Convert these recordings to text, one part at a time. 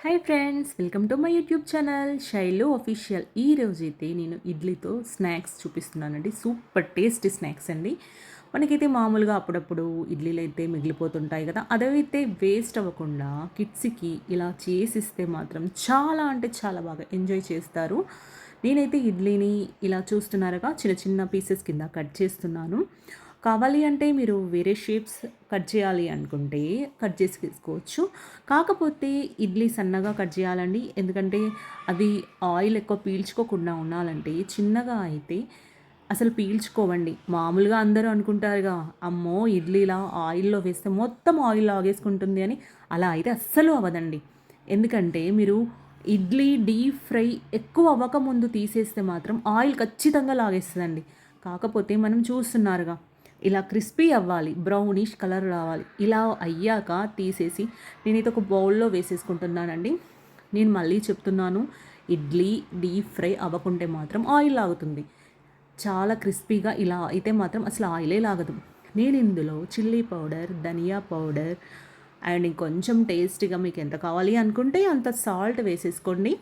Hi friends, welcome to my YouTube channel Shailu official. ఈ రోజైతే నేను ఇడ్లీతో స్నాక్స్ చూపిస్తున్నానండి. సూపర్ టేస్టీ స్నాక్స్ అండి. మనకైతే మామూలుగా అప్పుడప్పుడు ఇడ్లీలు అయితే మిగిలిపోతుంటాయి కదా, అదైతే వేస్ట్ అవ్వకుండా కిడ్స్కి ఇలా చేసిస్తే మాత్రం చాలా అంటే చాలా బాగా ఎంజాయ్ చేస్తారు. నేనైతే ఇడ్లీని ఇలా చూస్తున్నారుగా చిన్న చిన్న పీసెస్ కింద కట్ చేస్తున్నాను. కావాలి అంటే మీరు వేరే షేప్స్ కట్ చేయాలి అనుకుంటే కట్ చేసి తీసుకోవచ్చు. కాకపోతే ఇడ్లీ సన్నగా కట్ చేయాలండి. ఎందుకంటే అవి ఆయిల్ ఎక్కువ పీల్చుకోకుండా ఉండాలంటే చిన్నగా అయితే అసలు పీల్చుకోవండి. మామూలుగా అందరూ అనుకుంటారుగా, అమ్మో ఇడ్లీలా ఆయిల్‌లో వేస్తే మొత్తం ఆయిల్ లాగేసుకుంటుంది అని. అలా అయితే అస్సలు అవ్వదండి. ఎందుకంటే మీరు ఇడ్లీ డీప్ ఫ్రై ఎక్కువ అవ్వకముందు తీసేస్తే మాత్రం ఆయిల్ ఖచ్చితంగా లాగేస్తదండి. కాకపోతే మనం చూస్తున్నారుగా, ఇలా క్రిస్పీ అవ్వాలి, బ్రౌనిష్ కలర్ రావాలి. ఇలా అయ్యాక తీసేసి నేనైతే ఒక బౌల్‌లో వేసేసుకుంటున్నానండి. నేను మళ్ళీ చెప్తున్నాను, ఇడ్లీ డీప్ ఫ్రై అవ్వకుంటే మాత్రం ఆయిల్ లాగుతుంది. చాలా క్రిస్పీగా ఇలా అయితే మాత్రం అసలు ఆయిలే లాగదు. నేను ఇందులో చిల్లీ పౌడర్, ధనియా పౌడర్ అండ్ ఇంకొంచెం టేస్టీగా మీకు ఎంత కావాలి అనుకుంటే అంత సాల్ట్ వేసేసుకోండి.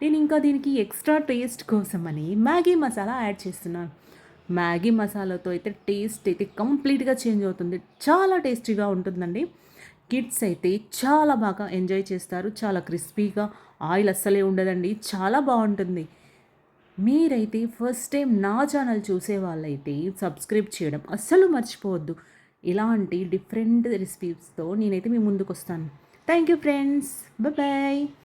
నేను ఇంకా దీనికి ఎక్స్ట్రా టేస్ట్ కోసమని మ్యాగీ మసాలా యాడ్ చేస్తున్నాను. మ్యాగీ మసాలాతో అయితే టేస్ట్ అయితే కంప్లీట్గా చేంజ్ అవుతుంది. చాలా టేస్టీగా ఉంటుందండి. కిడ్స్ అయితే చాలా బాగా ఎంజాయ్ చేస్తారు. చాలా క్రిస్పీగా, ఆయిల్ అస్సలే ఉండదండి. చాలా బాగుంటుంది. మీరైతే ఫస్ట్ టైం నా ఛానల్ చూసే వాళ్ళైతే సబ్స్క్రైబ్ చేయడం అస్సలు మర్చిపోవద్దు. ఇలాంటి డిఫరెంట్ రెసిపీస్తో నేనైతే మీ ముందుకు వస్తాను. Thank you friends. బాయ్.